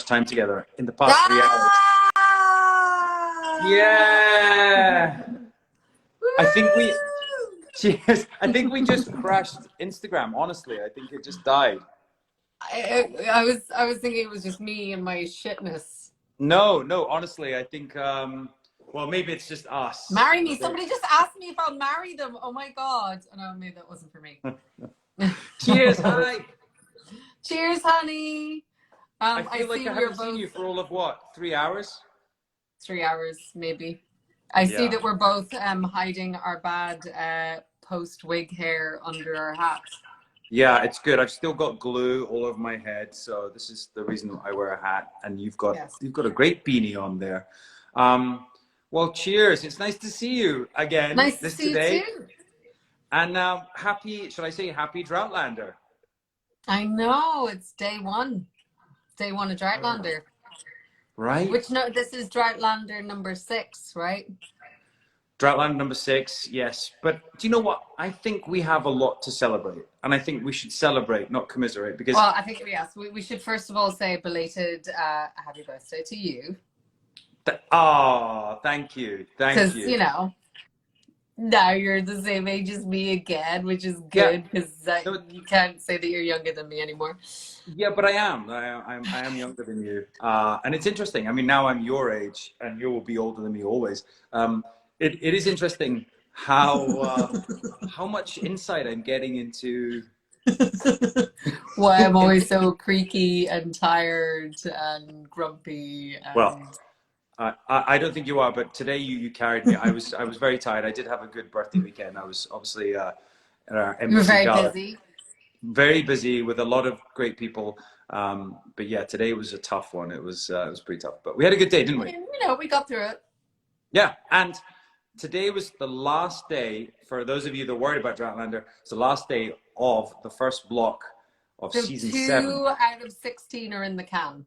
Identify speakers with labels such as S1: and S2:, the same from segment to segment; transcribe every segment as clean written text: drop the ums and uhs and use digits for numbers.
S1: time together in the past 3 hours.
S2: Ah!
S1: Yeah. I think we,
S2: Woo!
S1: cheers. I think we just crashed Instagram. Honestly, I think it just died.
S2: I was thinking it was just me and my shitness.
S1: No, no, honestly, I think, well, maybe it's just us.
S2: Marry me. Somebody just asked me if I'll marry them. Oh my God. Oh, no, maybe that wasn't for me.
S1: Cheers, hi.
S2: Cheers, honey.
S1: I
S2: I
S1: feel like
S2: see
S1: I
S2: we're
S1: haven't seen
S2: both
S1: you for all of what, 3 hours?
S2: 3 hours, maybe. I see
S1: Yeah.
S2: that we're both hiding our bad post-wig hair under our hats.
S1: Yeah, it's good. I've still got glue all over my head, so this is the reason I wear a hat. And you've got a great beanie on there. Well, cheers. It's nice to see you again.
S2: Nice to
S1: this
S2: see
S1: today.
S2: you too.
S1: And happy, should I say happy Droughtlander?
S2: I know, it's day one. Day one of Droughtlander.
S1: Right?
S2: Which, no, this is Droughtlander number 6, right?
S1: Droughtlander number 6, yes. But do you know what? I think we have a lot to celebrate. And I think we should celebrate, not commiserate. Because
S2: well, I think, yes, we should first of all say belated happy birthday to you.
S1: Oh, thank you. Thank you.
S2: Because, you know, now you're the same age as me again, which is good because you can't say that you're younger than me anymore.
S1: Yeah, but I am. I am younger than you. And it's interesting. I mean, now I'm your age and you will be older than me always. It is interesting how much insight I'm getting into
S2: why I'm always so creaky and tired and grumpy. And...
S1: well, I don't think you are, but today you carried me. I was very tired. I did have a good birthday weekend. I was obviously at our embassy.
S2: You were very busy.
S1: Very busy with a lot of great people. But yeah, today was a tough one. It was pretty tough, but we had a good day, didn't we?
S2: You know, we got through it.
S1: Yeah, and today was the last day, for those of you that are worried about Droughtlander, it's the last day of the first block of
S2: so
S1: season
S2: 2
S1: 7.
S2: out of 16 are in the can.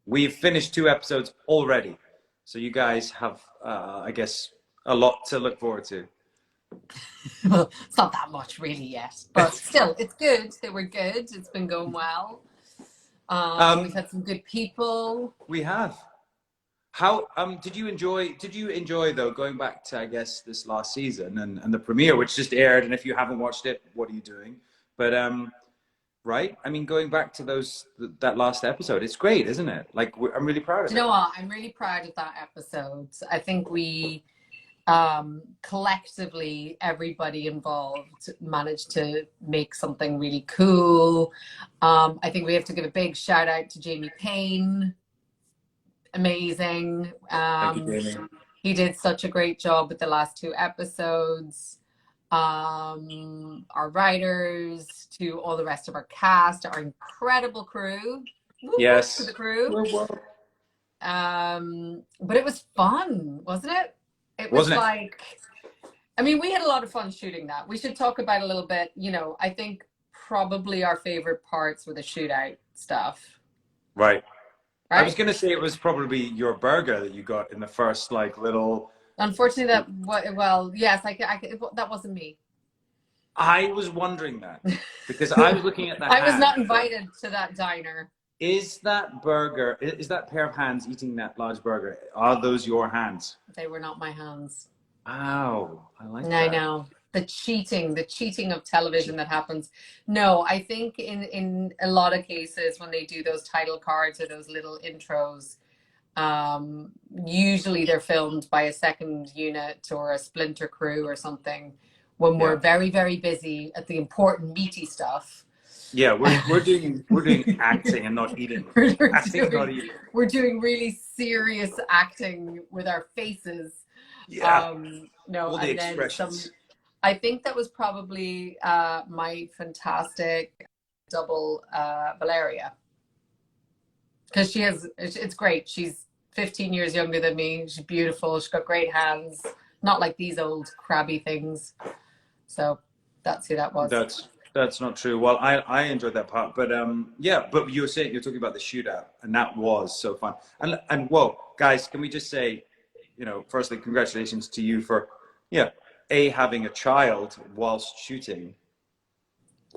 S1: We've finished 2 episodes already. So you guys have, I guess, a lot to look forward to.
S2: Well, it's not that much really yet, but still, it's good. They were good. It's been going well. We've had some good people.
S1: We have. How did you enjoy though, going back to, I guess, this last season and the premiere, which just aired, and if you haven't watched it, what are you doing? But right, I mean, going back to that last episode, it's great, isn't it? Like, I'm really proud of it.
S2: You know what? I'm really proud of that episode. I think we collectively, everybody involved managed to make something really cool. I think we have to give a big shout out to Jamie Payne. Amazing.
S1: Thank you, Jamie.
S2: He did such a great job with the last 2 episodes. Our writers, to all the rest of our cast, our incredible crew.
S1: Yes.
S2: To the crew. But it was fun, wasn't it? It was like, I mean, we had a lot of fun shooting that. We should talk about a little bit, you know, I think probably our favorite parts were the shootout stuff.
S1: Right. I was going to say it was probably your burger that you got in the first, like, little...
S2: Unfortunately, well, yes, that wasn't me.
S1: I was wondering that because I was looking at that.
S2: I was not invited to that diner.
S1: Is that burger, is that pair of hands eating that large burger, are those your hands?
S2: They were not my hands.
S1: Wow, I like that.
S2: I know. The cheating of television that happens. No, I think in a lot of cases when they do those title cards or those little intros, usually they're filmed by a second unit or a splinter crew or something when we're very, very busy at the important meaty stuff.
S1: Yeah, we're doing acting and not eating.
S2: We're doing really serious acting with our faces.
S1: Yeah.
S2: No,
S1: all the expressions.
S2: I think that was probably my fantastic double Valeria. Because it's great. She's 15 years younger than me. She's beautiful. She's got great hands. Not like these old crabby things. So that's who that was.
S1: That's not true. Well, I enjoyed that part, but yeah. But you're talking about the shootout, and that was so fun. And whoa, guys, can we just say, you know, firstly, congratulations to you for having a child whilst shooting.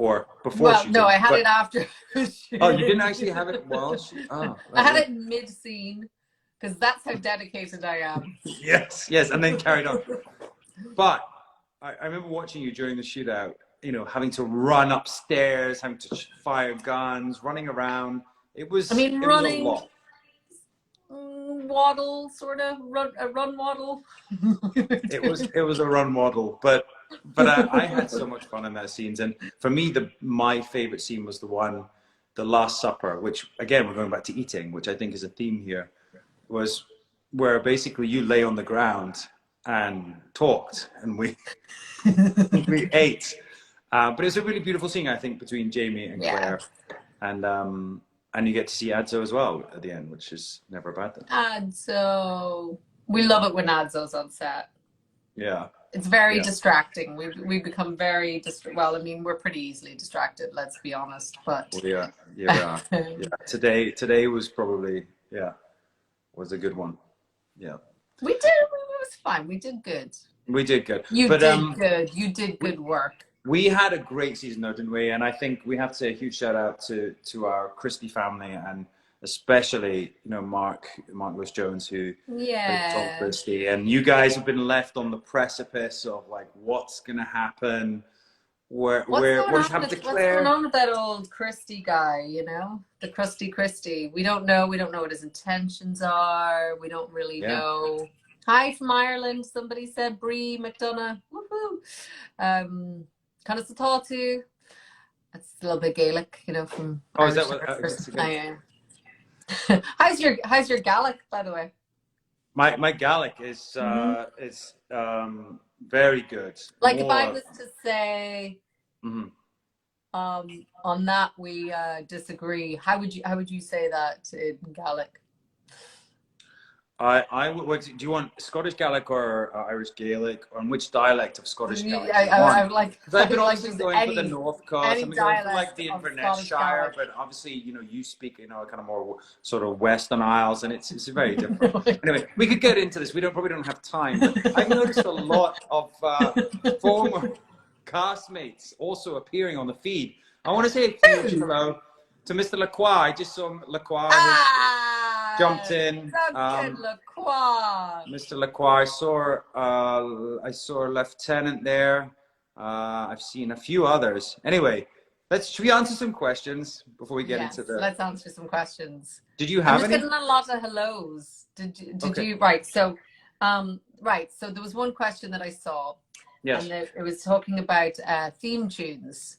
S1: or before
S2: Well, no,
S1: shooting.
S2: I had
S1: But
S2: it after.
S1: oh, you didn't actually have it while shooting? Oh,
S2: I had
S1: right.
S2: it mid-scene because that's how dedicated I am.
S1: Yes, yes, and then carried on. But I remember watching you during the shootout, you know, having to run upstairs, having to fire guns, running around.
S2: I mean,
S1: It was a
S2: running,
S1: lot.
S2: waddle, sort of run waddle.
S1: It was a run model, but I had so much fun in those scenes. And for me, my favorite scene was the Last Supper, which again we're going back to eating, which I think is a theme here, was where basically you lay on the ground and talked, and we ate. But it's a really beautiful scene, I think, between Jamie and
S2: Yeah.
S1: Claire, and you get to see Adzo as well at the end, which is never a bad thing.
S2: Adzo, we love it when Adzo's on set.
S1: Yeah.
S2: It's very
S1: Yeah.
S2: distracting. We become very well. I mean, we're pretty easily distracted. Let's be honest. But
S1: Yeah, we are. Yeah. Today was probably was a good one. Yeah.
S2: we did. It was fine. We did good.
S1: We did good.
S2: You
S1: But
S2: did good. You did
S1: we,
S2: good work.
S1: we had a great season though, didn't we? And I think we have to say a huge shout out to our Christie family, and especially, you know, Mark Lewis Jones, who plays Tom
S2: Yeah.
S1: Christie. And you guys have been left on the precipice of like what's gonna happen. What's happened to
S2: What's going
S1: Claire?
S2: on with that old Christie guy? You know, the crusty Christie. We don't know. We don't know what his intentions are. We don't really know. Hi from Ireland. Somebody said Brie McDonough. Woohoo! Kind of Satatu. That's a little bit Gaelic, you know, from.
S1: Oh,
S2: Irish
S1: is that what?
S2: I am. How's your Gaelic, by the way?
S1: My Gaelic is very good.
S2: Like if I was to say,
S1: mm-hmm.
S2: On that we disagree. How would you say that in Gaelic?
S1: What, do you want Scottish Gaelic or Irish Gaelic, or which dialect of Scottish Gaelic?
S2: I like.
S1: Because I've been obviously going for the North Coast.
S2: Any
S1: I've been going for like
S2: dialect
S1: the
S2: of
S1: Inverness
S2: Scottish
S1: Shire,
S2: Gaelic.
S1: but obviously, you know, you speak, you know, kind of more sort of Western Isles, and it's very different. Anyway, we could get into this. Probably don't have time, but I've noticed a lot of former castmates also appearing on the feed. I want to say a huge hello to Mr. Lacroix. I just saw Lacroix. Jumped in.
S2: Lacroix.
S1: Mr. Lacroix. I saw a lieutenant there. I've seen a few others. Anyway, should we answer some questions before we get into the?
S2: Let's answer some questions.
S1: Did you have any?
S2: I'm just getting a lot of hellos. Did you? Right. So, So there was one question that I saw.
S1: Yes.
S2: And it was talking about theme tunes.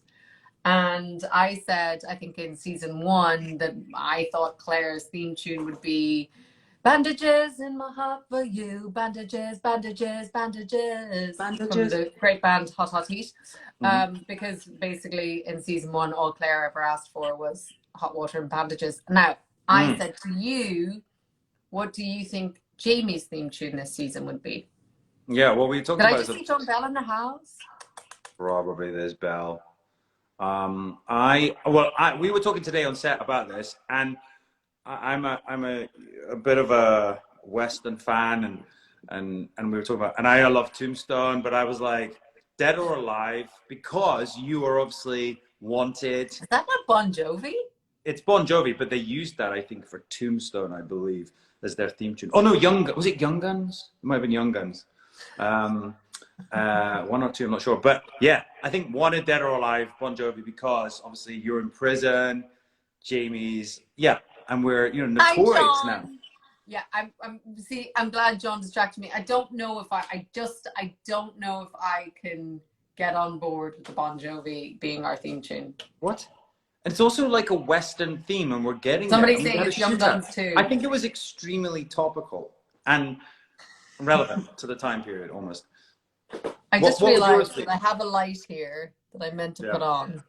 S2: And I said, I think in season 1, that I thought Claire's theme tune would be bandages in my heart for you, bandages, bandages, bandages, from the great band Hot Hot Heat. Because basically in season 1, all Claire ever asked for was hot water and bandages. Now, I said to you, what do you think Jamie's theme tune this season would be?
S1: Yeah, well, we talked about.
S2: Did I just see John Bell in the house?
S1: Probably there's Bell. We were talking today on set about this, and I'm a bit of a Western fan, and we were talking about, and I love Tombstone, but I was like, Dead or Alive, because you are obviously wanted.
S2: Is that not Bon Jovi?
S1: It's Bon Jovi, but they used that, I think, for Tombstone, I believe, as their theme tune. Oh no, was it Young Guns? It might have been Young Guns. One or two, I'm not sure, but yeah, I think Wanted, Dead or Alive, Bon Jovi, because obviously you're in prison, Jamie's, and we're notorious now.
S2: Yeah, I'm glad John distracted me. I don't know if I don't know if I can get on board with the Bon Jovi being our theme tune.
S1: What? And it's also like a Western theme, and we're getting
S2: somebody
S1: there.
S2: saying it's Young Guns too.
S1: I think it was extremely topical and relevant to the time period, almost.
S2: I just realized that I have a light here that I meant to put on.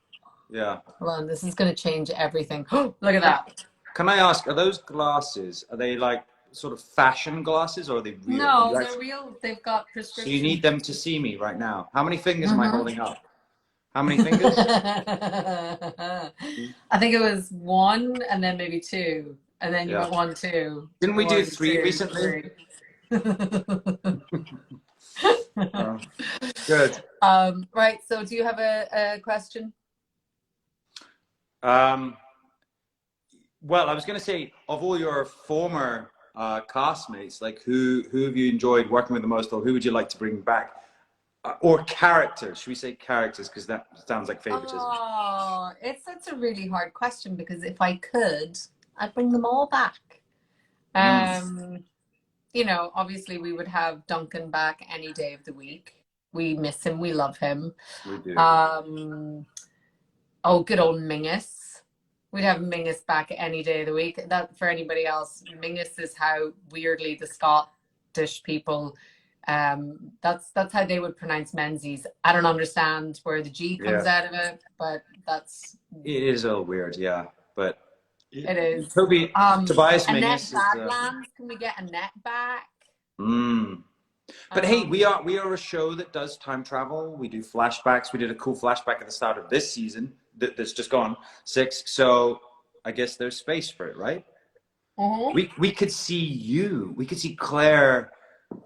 S1: Yeah.
S2: Hold on, this is going to change everything. Look at that.
S1: Can I ask, are those glasses, are they like sort of fashion glasses, or are they real?
S2: No, they're real. They've got prescription.
S1: So you need them to see me right now. How many fingers am I holding up? How many fingers?
S2: I think it was 1 and then maybe 2. And then you went 1, 2.
S1: Didn't we do 3 recently? Good.
S2: Right. So do you have a question?
S1: Um, well, I was going to say, of all your former castmates, like who have you enjoyed working with the most, or who would you like to bring back? Or characters? Should we say characters? Because that sounds like favoritism.
S2: Oh, that's a really hard question because if I could, I'd bring them all back.
S1: Mm,
S2: Um, you know, obviously we would have Duncan back any day of the week. We miss him, we love him.
S1: we do.
S2: Um, oh, good old Mingus. We'd have Mingus back any day of the week. That for anybody else, Mingus is how weirdly the Scottish people that's how they would pronounce Menzies. I don't understand where the G
S1: Yeah,
S2: comes out of it, but that's
S1: it is a little weird. Yeah, but
S2: it is.
S1: Toby Tobias
S2: Annette
S1: Mingus is.
S2: Badlands, can we get Annette back?
S1: Mm. But hey,
S2: Um,
S1: we are a show that does time travel. We do flashbacks. We did a cool flashback at the start of this season that's just gone, 6. So I guess there's space for it, right?
S2: mhm.
S1: We could see you. We could see Claire,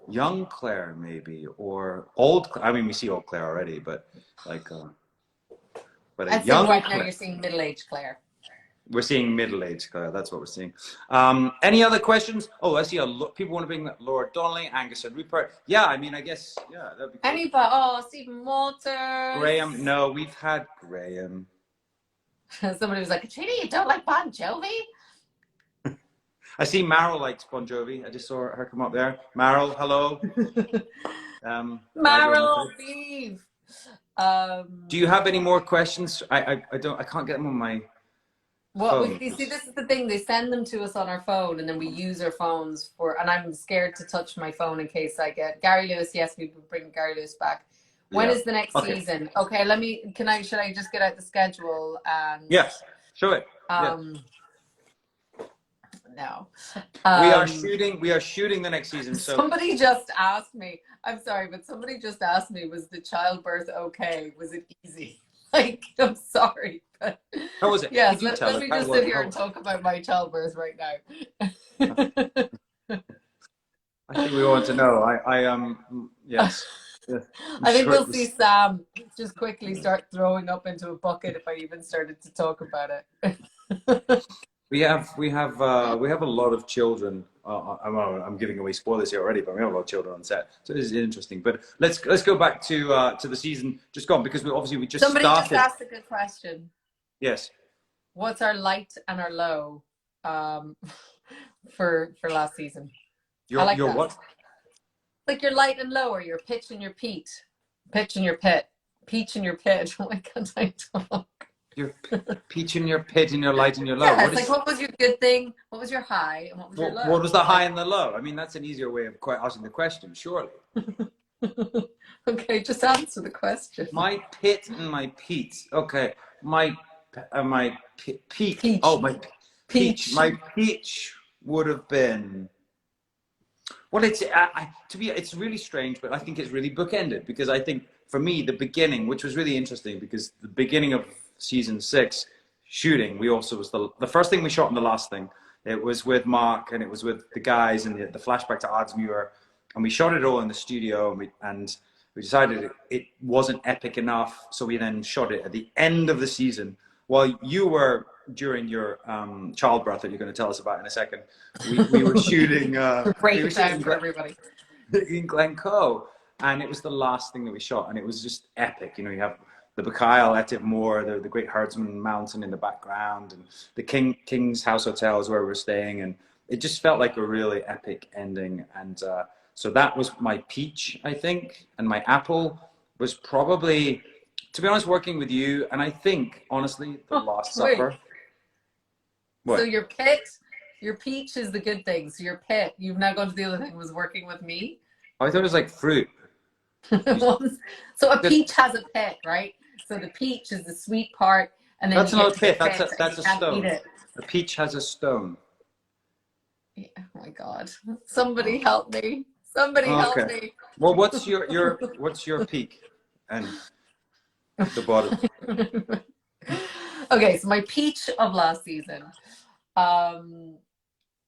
S1: young Claire maybe, or old. I mean, we see old Claire already, but like, but a
S2: I think
S1: young
S2: right now
S1: Claire.
S2: you're seeing middle-aged Claire.
S1: We're seeing middle-aged Claire. That's what we're seeing. Any other questions? Oh, I see a lot. People want to bring Laura Donnelly, Angus and Rupert. Yeah, I mean, I guess, yeah, that'd be cool.
S2: Anybody? Oh, Stephen Walters.
S1: Graham, no, we've had Graham.
S2: Somebody was like, Katrina, you don't like Bon Jovi?
S1: I see Meryl likes Bon Jovi. I just saw her come up there. Meryl, hello. Glad you're on the
S2: Meryl,
S1: show.
S2: Beef.
S1: Do you have any more questions? I can't get them on my phone.
S2: You see, this is the thing. They send them to us on our phone, and then we use our phones for. And I'm scared to touch my phone in case I get Gary Lewis. Yes, we will bring Gary Lewis back. When
S1: Yeah.
S2: is the next
S1: Okay.
S2: season? Okay, should I just get out the schedule and
S1: Yes, show it. Yeah.
S2: No.
S1: We are shooting the next season. So
S2: Somebody just asked me, I'm sorry, but somebody just asked me, was the childbirth okay? Was it easy? Like, I'm sorry, but
S1: how was it?
S2: yes,
S1: Could you tell
S2: let
S1: us
S2: me
S1: how
S2: just
S1: was
S2: sit
S1: it?
S2: here and talk about my childbirth right now.
S1: I think we want to know. Yes. Yes.
S2: I think
S1: Sure
S2: we'll see Sam just quickly start throwing up into a bucket if I even started to talk about it.
S1: we have a lot of children. I'm giving away spoilers here already, but we have a lot of children on set, so this is interesting. But let's go back to the season just gone because we just
S2: Somebody
S1: started.
S2: just asked a good question.
S1: Yes.
S2: What's our light and our low for last season? I like
S1: Your
S2: that.
S1: what?
S2: Like your light and low, or your pitch and your peat. Pitch and your pit. Peach and your pit. Why can't I talk?
S1: Your peach in your pit and your light and your low.
S2: Yeah, it's like what was your good thing? What was your high? And what was your low?
S1: What was the high and the low? I mean, that's an easier way of asking the question, surely.
S2: Okay, just answer the question.
S1: My pit and my peat. Okay, my peak.
S2: Peach.
S1: Oh, my
S2: Peach.
S1: My peach would have been. Well, it's really strange, but I think it's really bookended because I think for me the beginning, which was really interesting, because the beginning of season 6 shooting, we also was the first thing we shot and the last thing. It was with Mark and it was with the guys and the flashback to Ardsmuir, and we shot it all in the studio and we decided it wasn't epic enough, so we then shot it at the end of the season while you were during your childbirth that you're going to tell us about in a second. We were shooting.
S2: Break it down for everybody.
S1: In Glencoe, and it was the last thing that we shot, and it was just epic. You know, you have the Buckyle, Etive Moor, the Great Herdsman Mountain in the background, and the King's House Hotel is where we were staying, and it just felt like a really epic ending. And so that was my peach, I think, and my apple was probably, to be honest, working with you, and I think honestly, the Last Supper.
S2: What? So your peach is the good thing. So your pit, you've now gone to the other thing, was working with me.
S1: Oh, I thought it was like fruit.
S2: So a peach has a pit, right? So the peach is the sweet part, and then
S1: that's not a pit. That's a stone. A peach has a stone.
S2: Yeah, oh my God! Somebody help me! Somebody help me!
S1: Well, what's your peak and the bottom?
S2: Okay, so my peach of last season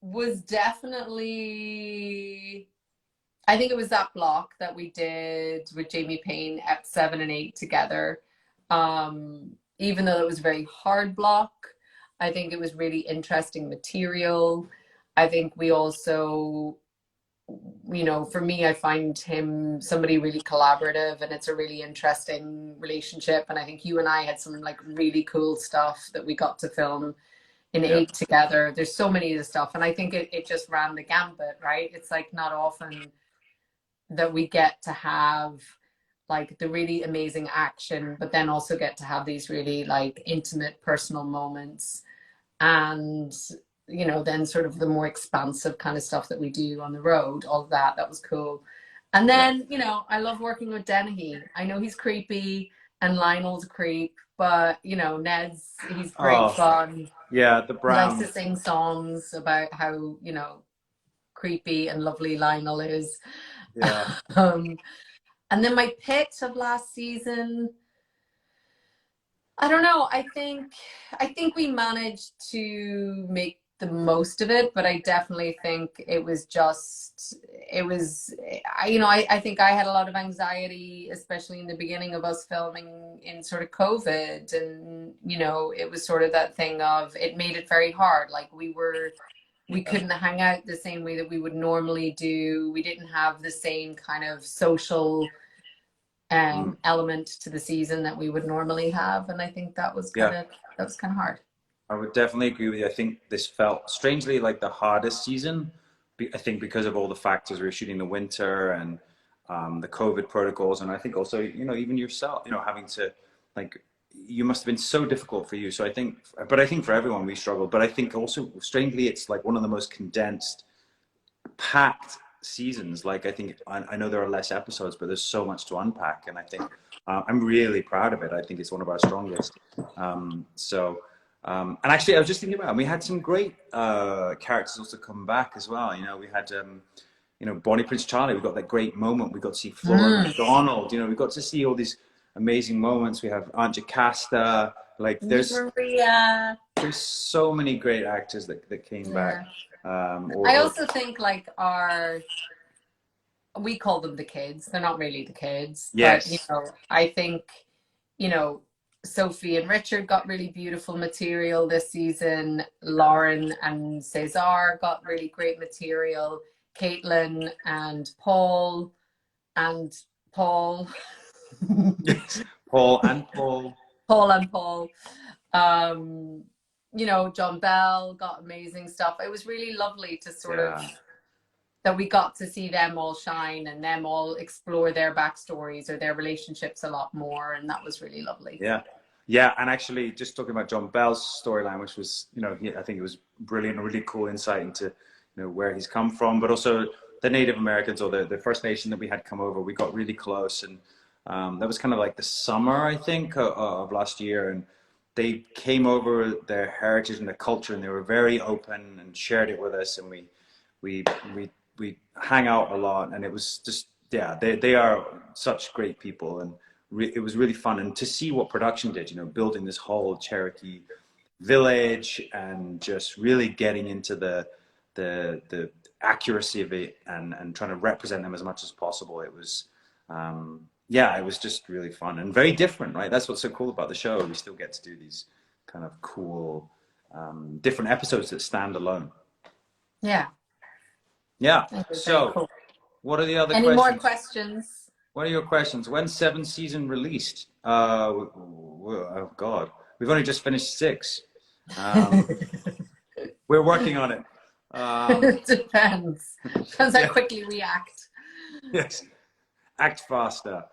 S2: was definitely, I think it was that block that we did with Jamie Payne at 7 and 8 together. even though it was very hard block, I think it was really interesting material. I think we also, you know, for me, I find him somebody really collaborative, and it's a really interesting relationship. And I think you and I had some like really cool stuff that we got to film in
S1: Yeah.
S2: eight together. There's so many of the stuff, and I think it just ran the gambit, right? It's like not often that we get to have like the really amazing action, but then also get to have these really like intimate personal moments. And you know, then sort of the more expansive kind of stuff that we do on the road, all of that was cool. And
S1: Yeah.
S2: then, you know, I love working with Dennehy. I know he's creepy and Lionel's a creep, but you know, he's great
S1: Oh,
S2: fun.
S1: yeah, the
S2: He likes to
S1: Brown.
S2: sing songs about how, you know, creepy and lovely Lionel is.
S1: Yeah.
S2: um, and then my pitch of last season, I don't know. I think we managed to make the most of it, but I definitely think I think I had a lot of anxiety, especially in the beginning of us filming in sort of COVID. And, you know, it was sort of that thing of it made it very hard. Like we couldn't hang out the same way that we would normally do. We didn't have the same kind of social
S1: Mm.
S2: element to the season that we would normally have. And I think
S1: Yeah.
S2: that was kind of hard.
S1: I would definitely agree with you. I think this felt strangely like the hardest season. I think because of all the factors, we were shooting the winter and the COVID protocols, and I think also, you know, even yourself, you know, having to like, you must have been so difficult for you. So I think, but I think for everyone we struggled. But I think also strangely, it's like one of the most condensed, packed seasons. Like I know there are less episodes, but there's so much to unpack, and I think I'm really proud of it. I think it's one of our strongest. And actually, I was just thinking about, and we had some great characters also come back as well. You know, we had you know, Bonnie Prince Charlie. We got that great moment. We got to see Flora McDonald. You know, we got to see all these amazing moments. We have Aunt Jocasta. Like
S2: Maria.
S1: there's so many great actors that came back.
S2: Yeah. I
S1: Or
S2: also think like we call them the kids. They're not really the kids, but you
S1: yes.
S2: know, I think, you know, Sophie and Richard got really beautiful material this season. Lauren and Cesar got really great material. Caitlin and and Paul,
S1: Yes, Paul and Paul.
S2: Paul and Paul. Um, you know, John Bell got amazing stuff. It was really lovely to sort of
S1: Yeah,
S2: that we got to see them all shine and them all explore their backstories or their relationships a lot more, and that was really lovely.
S1: yeah, yeah. And actually, just talking about John Bell's storyline, which was, you know, I think it was brilliant, a really cool insight into, you know, where he's come from, but also the Native Americans or the First Nation that we had come over. We got really close, and that was kind of like the summer, I think, of last year, and they came over their heritage and their culture, and they were very open and shared it with us, and we we we hang out a lot, and it was just, yeah, they are such great people, and it was really fun, and to see what production did, you know, building this whole Cherokee village and just really getting into the accuracy of it, and trying to represent them as much as possible. It was yeah, it was just really fun and very different, right? That's what's so cool about the show. We still get to do these kind of cool different episodes that stand alone.
S2: Yeah,
S1: Yeah.
S2: it was very
S1: So,
S2: cool.
S1: what are the other
S2: Any more
S1: questions?
S2: questions?
S1: What are your questions? When's seventh season released? Oh God, we've only just finished six. Um, we're working on it.
S2: It depends. Depends how
S1: Yeah.
S2: quickly we act.
S1: Yes. Act faster.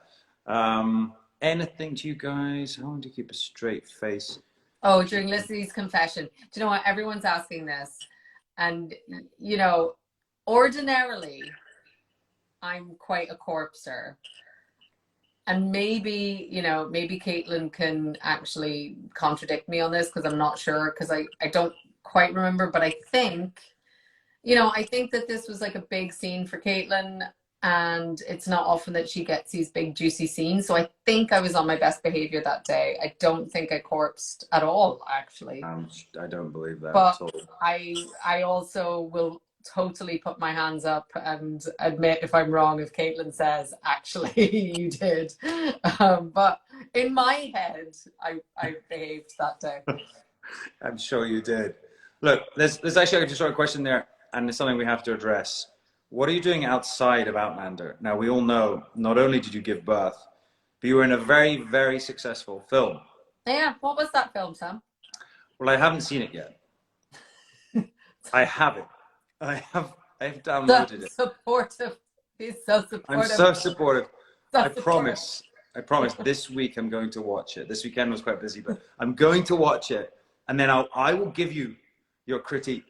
S1: Anything to you guys? I want to keep a straight face.
S2: Oh, during Lizzie's confession. Do you know what? Everyone's asking this. And, you know, ordinarily, I'm quite a corpser. And maybe, you know, maybe Caitlin can actually contradict me on this because I'm not sure, because I don't quite remember. But I think, you know, I think that this was like a big scene for Caitlin, and it's not often that she gets these big juicy scenes. So I think I was on my best behavior that day. I don't think I corpsed at all, actually.
S1: I don't believe that
S2: But
S1: at all.
S2: I also will totally put my hands up and admit if I'm wrong if Caitlin says actually you did. But In my head, I behaved that day.
S1: I'm sure you did. Look, there's actually just a question there, and it's something we have to address. What are you doing outside of Outlander? Now, we all know not only did you give birth, but you were in a very, very successful film.
S2: Yeah, what was that film, Sam?
S1: Well, I haven't seen it yet. I have it. I've
S2: So
S1: downloaded it.
S2: supportive. He's so
S1: I'm
S2: supportive.
S1: so supportive.
S2: So
S1: I
S2: supportive.
S1: promise. I promise this week I'm going to watch it. This weekend was quite busy, but I'm going to watch it, and then I will give you your critique.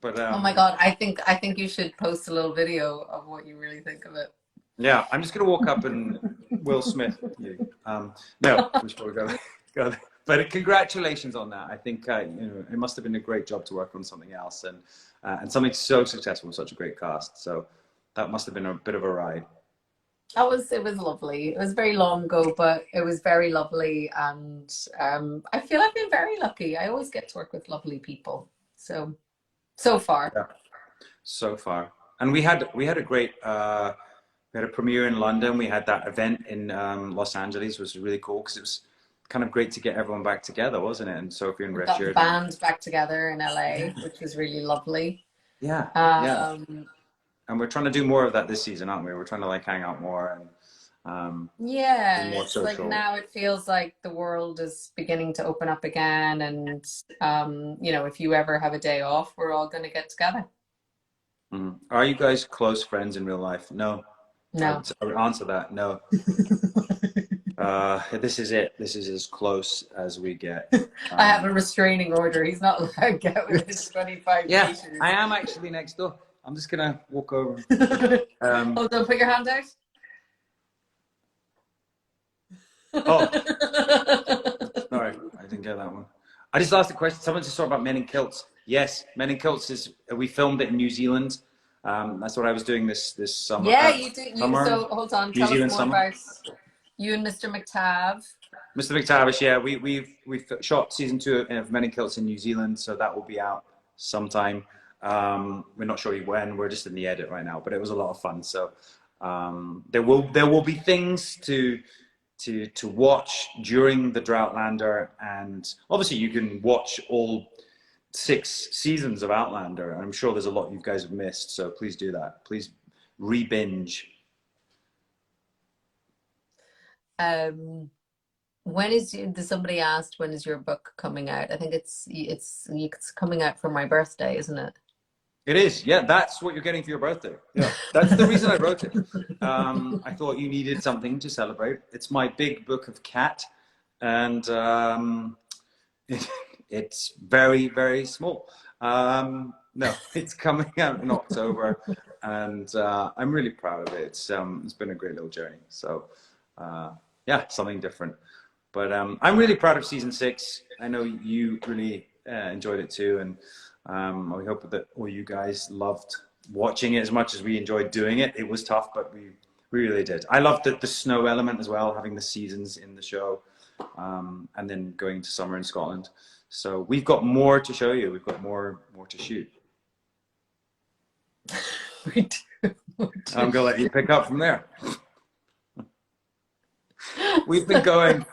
S1: But
S2: Oh my God, I think you should post a little video of what you really think of it.
S1: yeah, I'm just gonna walk up and Will Smith you. No, we should probably go there. But congratulations on that. I think it must have been a great job to work on something else and something so successful with such a great cast. So that must have been a bit of a ride.
S2: It was lovely. It was very long ago, but it was very lovely, and I feel I've been very lucky. I always get to work with lovely people. So far.
S1: Yeah, so far. And we had a great we had a premiere in London. We had that event in Los Angeles, which was really cool because it was kind of great to get everyone back together, wasn't it? And Sophie and
S2: We got the
S1: Richard. And,
S2: band back together in
S1: yeah,
S2: LA, which was really lovely.
S1: yeah, yeah.
S2: Um,
S1: And we're trying to do more of that this season, aren't we? We're trying to like hang out more and be
S2: yeah,
S1: more
S2: it's like
S1: social.
S2: now it feels like the world is beginning to open up again, and if you ever have a day off, we're all going to get together.
S1: Mhm. Are you guys close friends in real life? No.
S2: No.
S1: I would answer that. No. This is it. This is as close as we get.
S2: I have
S1: Um,
S2: a restraining order. He's not allowed to get within 25
S1: yeah,
S2: meters.
S1: I am actually next door. I'm just gonna walk over.
S2: Hold on, put your hand out.
S1: Oh, sorry, I didn't get that one. I just asked a question. Someone just talked about Men in Kilts. Yes, Men in Kilts is. We filmed it in New Zealand. That's what I was doing this summer.
S2: Yeah, you do.
S1: Summer,
S2: So hold on,
S1: New
S2: tell us
S1: Zealand
S2: more
S1: summer.
S2: about you and Mr. McTav.
S1: Mr. McTavish, yeah, we've shot season 2 of Men in Kilts in New Zealand, so that will be out sometime. We're not sure when. We're just in the edit right now, but it was a lot of fun. So there will be things to watch during the Droughtlander, and obviously you can watch all 6 seasons of Outlander. And I'm sure there's a lot you guys have missed, so please do that. Please re-binge.
S2: Somebody asked when is your book coming out? I think it's coming out for my birthday, isn't it?
S1: It is, yeah. That's what you're getting for your birthday. Yeah, that's the reason I wrote it. I thought you needed something to celebrate. It's my big book of cat, and it's very, very small. No, it's coming out in October, and I'm really proud of it. It's been a great little journey. So, yeah, something different. But I'm really proud of season 6. I know you really enjoyed it too, and we hope that all you guys loved watching it as much as we enjoyed doing it. It was tough, but we really did. I loved the snow element as well, having the seasons in the show, and then going to summer in Scotland. So we've got more to show you. We've got more to shoot.
S2: We do.
S1: I'm gonna let you pick up from there. We've been going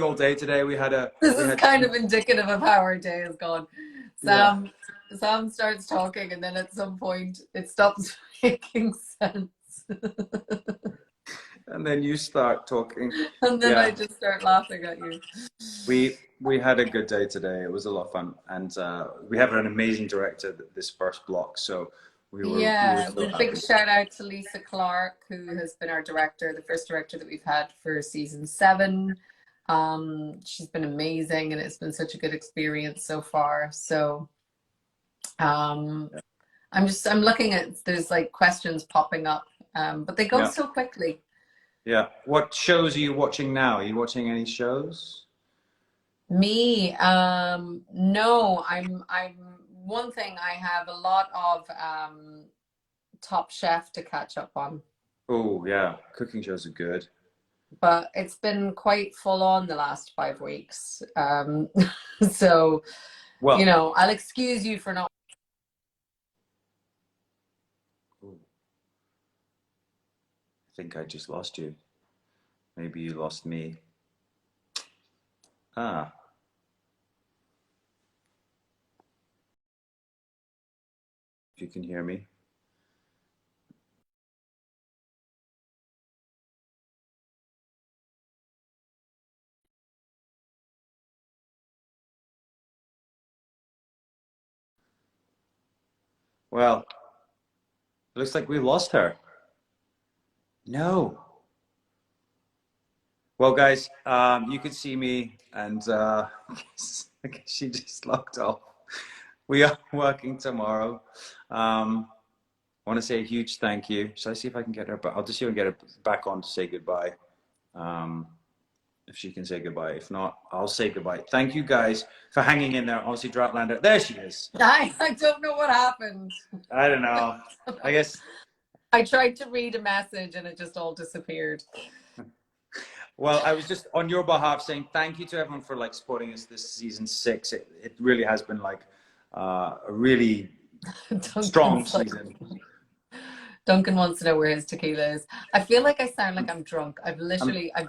S1: all day today.
S2: This is kind of indicative of how our day has gone. Sam starts talking, and then at some point it stops making sense.
S1: And then you start talking.
S2: And then I just start laughing at you.
S1: We had a good day today. It was a lot of fun, and we have an amazing director this first block. So we were so
S2: with a big shout out to Lisa Clark, who has been our director, the first director that we've had for season 7. She's been amazing, and it's been such a good experience so far. So I'm looking at, there's like questions popping up, but they go so quickly.
S1: Yeah. What shows are you watching now? Are you watching any shows?
S2: Me, no, I'm one thing, I have a lot of Top Chef to catch up on.
S1: Oh yeah, cooking shows are good.
S2: But it's been quite full on the last 5 weeks. So,
S1: Well,
S2: I'll excuse you for not.
S1: I think I just lost you. Maybe you lost me. Ah. If you can hear me. Well, it looks like we lost her. No. Well, guys, you could see me, and I guess she just locked off. We are working tomorrow. I want to say a huge thank you. Shall I see if I can get her? But I'll just see if I can get her back on to say goodbye. If she can say goodbye. If not, I'll say goodbye. Thank you guys for hanging in there. Obviously, Droughtlander. There she is.
S2: I don't know what happened.
S1: I don't know. I guess.
S2: I tried to read a message and it just all disappeared.
S1: Well, I was just on your behalf saying thank you to everyone for like supporting us this season 6. It really has been like a really strong season.
S2: Duncan wants to know where his tequila is. I feel like I sound like I'm drunk. I've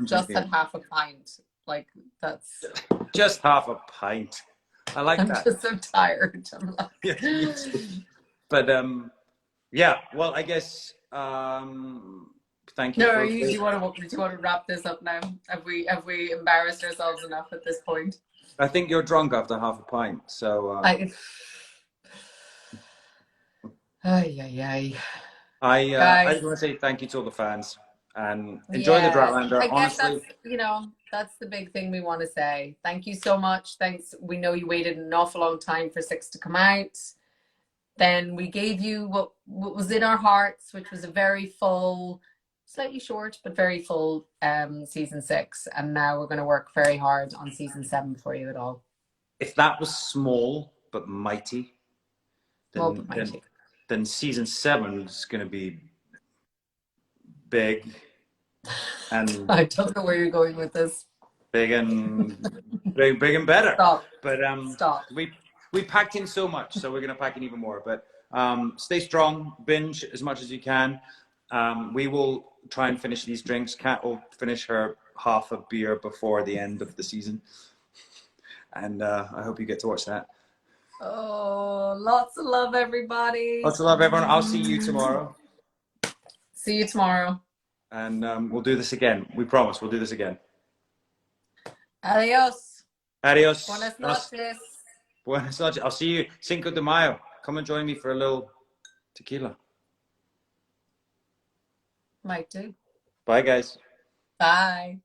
S2: just had half a pint. Like that's
S1: just half a pint. I like that.
S2: I'm just so tired. I'm like...
S1: Yeah, but yeah. Well, I guess thank you.
S2: No, do you want to wrap this up now? Have we embarrassed ourselves enough at this point?
S1: I think you're drunk after half a pint. So
S2: I
S1: just want to say thank you to all the fans and enjoy the Droughtlander.
S2: I guess
S1: honestly,
S2: that's the big thing we want to say. Thank you so much. Thanks. We know you waited an awful long time for 6 to come out. Then we gave you what was in our hearts, which was a very full, slightly short, but very full season 6. And now we're going to work very hard on season 7 for you at all.
S1: If that was small but mighty, then season 7 is going to be big. And
S2: I don't know where you're going with this.
S1: Big and better.
S2: Stop.
S1: But
S2: Stop.
S1: We packed in so much, so we're going to pack in even more. But stay strong, binge as much as you can. We will try and finish these drinks. Kat will finish her half a beer before the end of the season. And I hope you get to watch that.
S2: Oh, lots of love, everybody.
S1: Lots of love, everyone. I'll see you tomorrow.
S2: See you tomorrow.
S1: And we'll do this again. We promise we'll do this again.
S2: Adios.
S1: Adios.
S2: Buenas noches.
S1: Buenas noches. I'll see you Cinco de Mayo. Come and join me for a little tequila.
S2: Might do.
S1: Bye, guys.
S2: Bye.